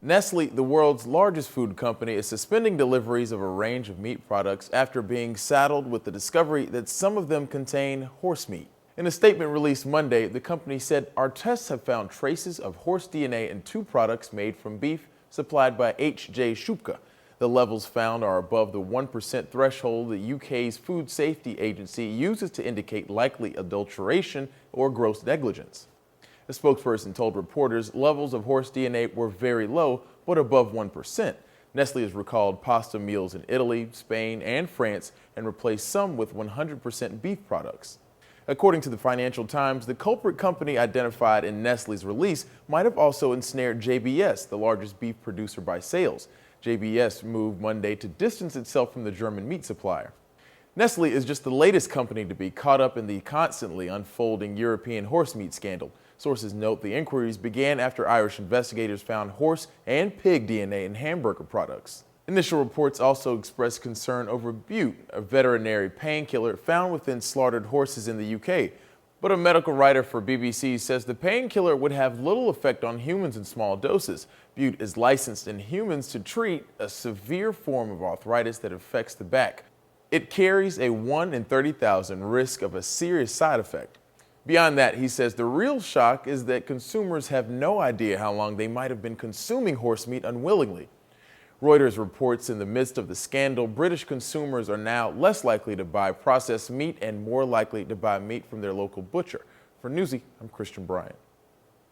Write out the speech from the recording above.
Nestle, the world's largest food company, is suspending deliveries of a range of meat products after being saddled with the discovery that some of them contain horse meat. In a statement released Monday, the company said, "Our tests have found traces of horse DNA in two products made from beef supplied by H.J. Shupka. The levels found are above the 1% threshold the UK's Food Safety Agency uses to indicate likely adulteration or gross negligence." A spokesperson told reporters levels of horse DNA were very low, but above 1%. Nestle has recalled pasta meals in Italy, Spain, and France and replaced some with 100% beef products. According to the Financial Times, the culprit company identified in Nestle's release might have also ensnared JBS, the largest beef producer by sales. JBS moved Monday to distance itself from the German meat supplier. Nestle is just the latest company to be caught up in the constantly unfolding European horse meat scandal. Sources note the inquiries began after Irish investigators found horse and pig DNA in hamburger products. Initial reports also expressed concern over bute, a veterinary painkiller found within slaughtered horses in the UK. But a medical writer for BBC says the painkiller would have little effect on humans in small doses. Bute is licensed in humans to treat a severe form of arthritis that affects the back. It carries a 1 in 30,000 risk of a serious side effect. Beyond that, he says the real shock is that consumers have no idea how long they might have been consuming horse meat unwillingly. Reuters reports in the midst of the scandal, British consumers are now less likely to buy processed meat and more likely to buy meat from their local butcher. For Newsy, I'm Christian Bryant.